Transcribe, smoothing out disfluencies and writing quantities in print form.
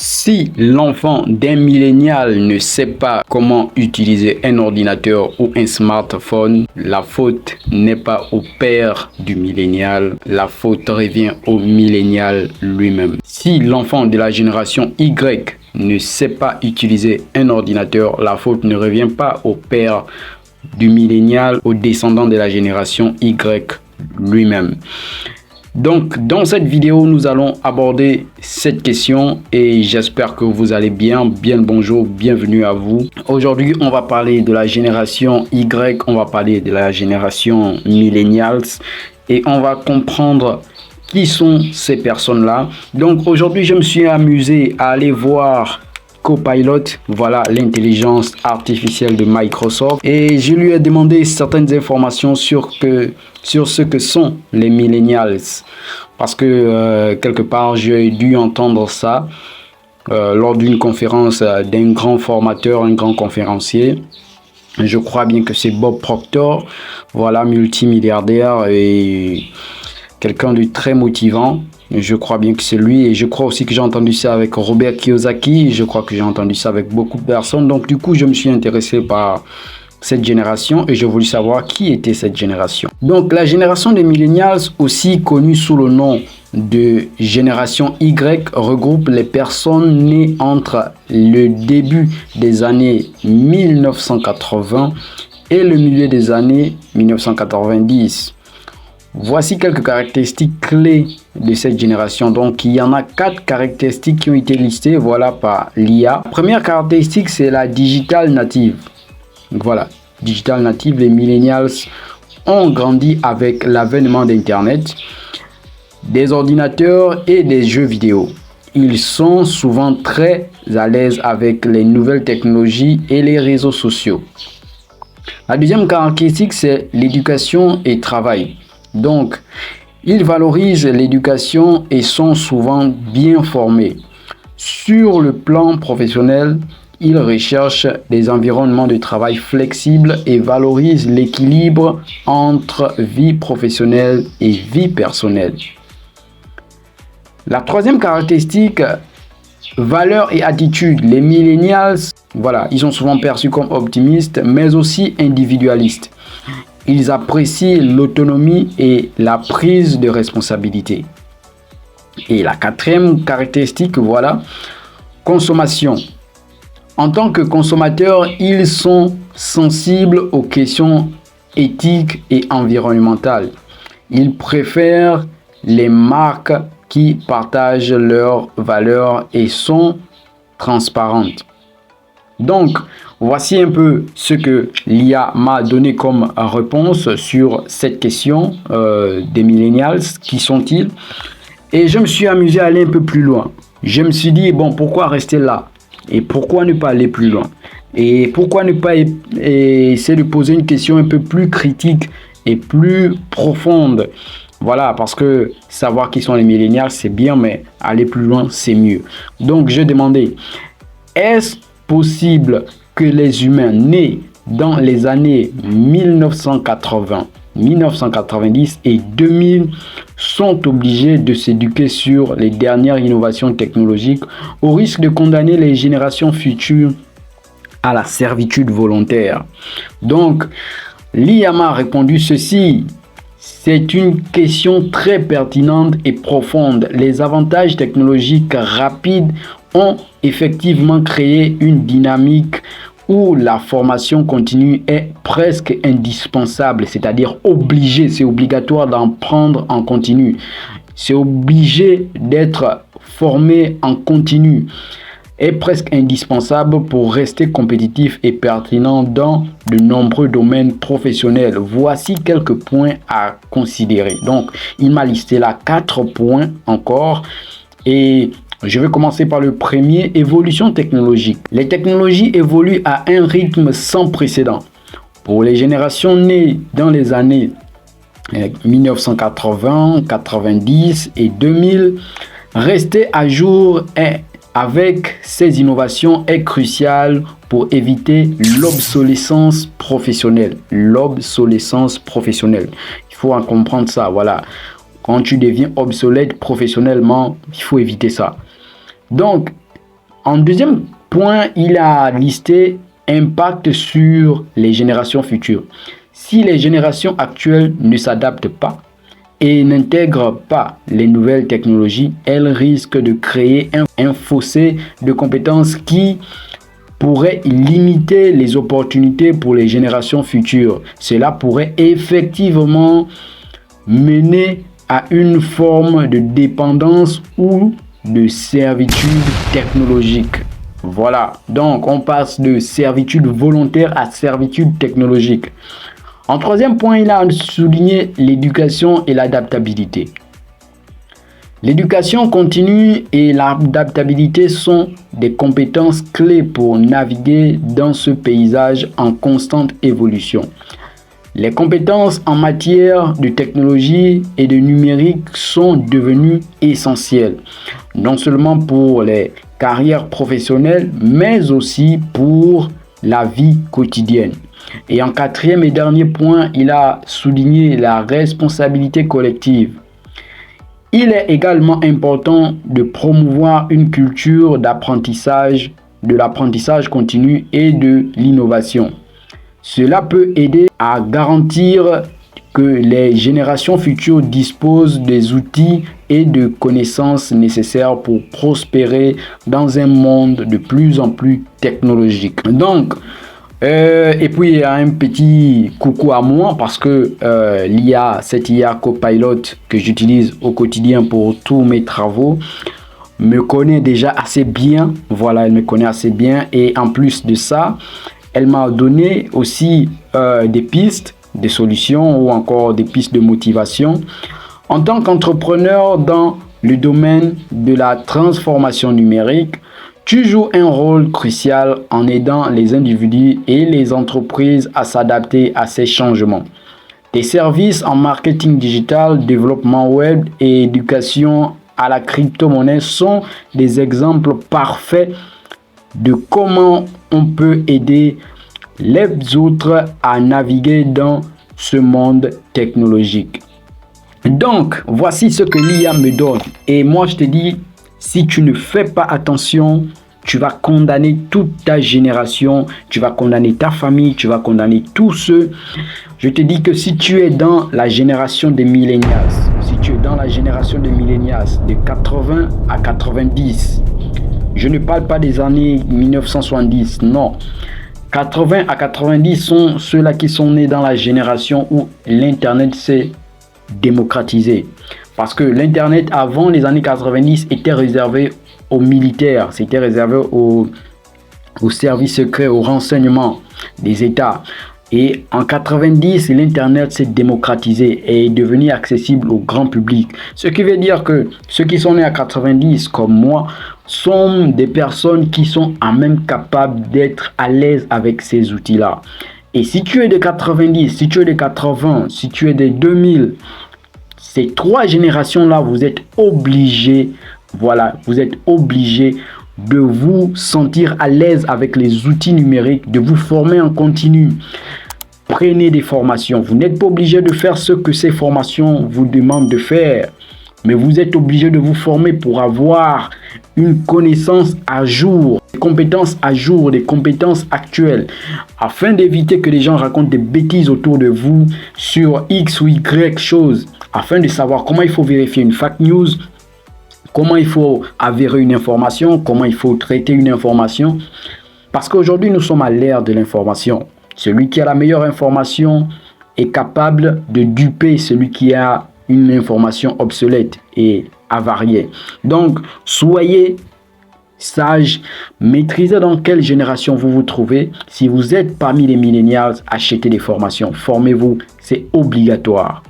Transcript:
Si l'enfant d'un millénial ne sait pas comment utiliser un ordinateur ou un smartphone, la faute n'est pas au père du millénial, la faute revient au millénial lui-même. Si l'enfant de la génération Y ne sait pas utiliser un ordinateur, la faute ne revient pas au père du millénial, au descendant de la génération Y lui-même. Donc, dans cette vidéo, nous allons aborder cette question et j'espère que vous allez bien. Bien le bonjour, bienvenue à vous. Aujourd'hui, on va parler de la génération Y, on va parler de la génération millennials et on va comprendre qui sont ces personnes-là. Donc, aujourd'hui, je me suis amusé à aller voir Copilot, voilà l'intelligence artificielle de Microsoft, et je lui ai demandé certaines informations sur ce que sont les millennials, parce que quelque part j'ai dû entendre ça lors d'une conférence d'un grand formateur, un grand conférencier. Je crois bien que c'est Bob Proctor, voilà, multimilliardaire et quelqu'un de très motivant. Je crois bien que c'est lui et je crois aussi que j'ai entendu ça avec Robert Kiyosaki. Je crois que j'ai entendu ça avec beaucoup de personnes. Donc du coup, je me suis intéressé par cette génération et j'ai voulu savoir qui était cette génération. Donc la génération des millennials, aussi connue sous le nom de génération Y, regroupe les personnes nées entre le début des années 1980 et le milieu des années 1990. Voici quelques caractéristiques clés de cette génération. Donc, il y en a 4 caractéristiques qui ont été listées, voilà, par l'IA. Première caractéristique, c'est la digital native. Donc, voilà, digital native, les millennials ont grandi avec l'avènement d'Internet, des ordinateurs et des jeux vidéo. Ils sont souvent très à l'aise avec les nouvelles technologies et les réseaux sociaux. La deuxième caractéristique, c'est l'éducation et travail. Donc, ils valorisent l'éducation et sont souvent bien formés. Sur le plan professionnel, ils recherchent des environnements de travail flexibles et valorisent l'équilibre entre vie professionnelle et vie personnelle. La troisième caractéristique, valeurs et attitudes. Les millennials, voilà, ils sont souvent perçus comme optimistes, mais aussi individualistes. Ils apprécient l'autonomie et la prise de responsabilité. Et la quatrième caractéristique, voilà, consommation. En tant que consommateurs, ils sont sensibles aux questions éthiques et environnementales. Ils préfèrent les marques qui partagent leurs valeurs et sont transparentes. Donc, voici un peu ce que l'IA m'a donné comme réponse sur cette question des millennials. Qui sont-ils? Et je me suis amusé à aller un peu plus loin. Je me suis dit, bon, pourquoi rester là? Et pourquoi ne pas aller plus loin? Et pourquoi ne pas essayer de poser une question un peu plus critique et plus profonde? Voilà, parce que savoir qui sont les millennials, c'est bien, mais aller plus loin, c'est mieux. Donc, je demandais, est-ce possible que les humains nés dans les années 1980, 1990 et 2000 sont obligés de s'éduquer sur les dernières innovations technologiques au risque de condamner les générations futures à la servitude volontaire? Donc, l'IA m'a répondu ceci. C'est une question très pertinente et profonde. Les avantages technologiques rapides ont effectivement créé une dynamique où la formation continue est presque indispensable, c'est-à-dire obligé, c'est obligatoire d'en prendre en continu. C'est obligé d'être formé en continu, est presque indispensable pour rester compétitif et pertinent dans de nombreux domaines professionnels. Voici quelques points à considérer. Donc, il m'a listé là 4 points encore et je vais commencer par le premier, évolution technologique. Les technologies évoluent à un rythme sans précédent. Pour les générations nées dans les années 1980, 90 et 2000, rester à jour avec ces innovations est crucial pour éviter l'obsolescence professionnelle. L'obsolescence professionnelle. Il faut en comprendre ça, voilà. Quand tu deviens obsolète professionnellement, il faut éviter ça. Donc, En deuxième point, il a listé impact sur les générations futures. Si les générations actuelles ne s'adaptent pas et n'intègrent pas les nouvelles technologies, elles risquent de créer un fossé de compétences qui pourrait limiter les opportunités pour les générations futures. Cela pourrait effectivement mener à une forme de dépendance ou de servitude technologique. Voilà, donc on passe de servitude volontaire à servitude technologique. En troisième point, il a souligné l'éducation et l'adaptabilité. L'éducation continue et l'adaptabilité sont des compétences clés pour naviguer dans ce paysage en constante évolution. Les compétences en matière de technologie et de numérique sont devenues essentielles, non seulement pour les carrières professionnelles, mais aussi pour la vie quotidienne. Et en quatrième et dernier point, il a souligné la responsabilité collective. Il est également important de promouvoir une culture d'apprentissage, de l'apprentissage continu et de l'innovation. Cela peut aider à garantir que les générations futures disposent des outils et de connaissances nécessaires pour prospérer dans un monde de plus en plus technologique. Donc, et puis il y a un petit coucou à moi parce que cette IA Copilot que j'utilise au quotidien pour tous mes travaux me connaît déjà assez bien. Voilà, elle me connaît assez bien et en plus de ça, elle m'a donné aussi des pistes, des solutions ou encore des pistes de motivation. En tant qu'entrepreneur dans le domaine de la transformation numérique, tu joues un rôle crucial en aidant les individus et les entreprises à s'adapter à ces changements. Tes services en marketing digital, développement web et éducation à la crypto-monnaie sont des exemples parfaits de comment on peut aider les autres à naviguer dans ce monde technologique. Donc, voici ce que l'IA me donne. Et moi, je te dis, si tu ne fais pas attention, tu vas condamner toute ta génération, tu vas condamner ta famille, tu vas condamner tous ceux. Je te dis que si tu es dans la génération des millennials, si tu es dans la génération des millennials de 80 à 90, je ne parle pas des années 1970, non. 80 à 90 sont ceux-là qui sont nés dans la génération où l'Internet s'est démocratisé. Parce que l'Internet, avant les années 90, était réservé aux militaires, c'était réservé aux services secrets, aux renseignements des États. Et en 90, l'Internet s'est démocratisé et est devenu accessible au grand public. Ce qui veut dire que ceux qui sont nés à 90, comme moi, sont des personnes qui sont en même capables d'être à l'aise avec ces outils-là. Et si tu es de 90, si tu es de 80, si tu es de 2000, ces trois générations-là, vous êtes obligés, voilà, vous êtes obligés de vous sentir à l'aise avec les outils numériques, de vous former en continu. Prenez des formations. Vous n'êtes pas obligé de faire ce que ces formations vous demandent de faire, mais vous êtes obligé de vous former pour avoir une connaissance à jour, des compétences à jour, des compétences actuelles, afin d'éviter que les gens racontent des bêtises autour de vous sur X ou Y choses, afin de savoir comment il faut vérifier une fake news, comment il faut avérer une information, comment il faut traiter une information. Parce qu'aujourd'hui, nous sommes à l'ère de l'information. Celui qui a la meilleure information est capable de duper celui qui a une information obsolète et avariée. Donc, soyez sages, maîtrisez dans quelle génération vous vous trouvez. Si vous êtes parmi les millennials, achetez des formations, formez-vous, c'est obligatoire.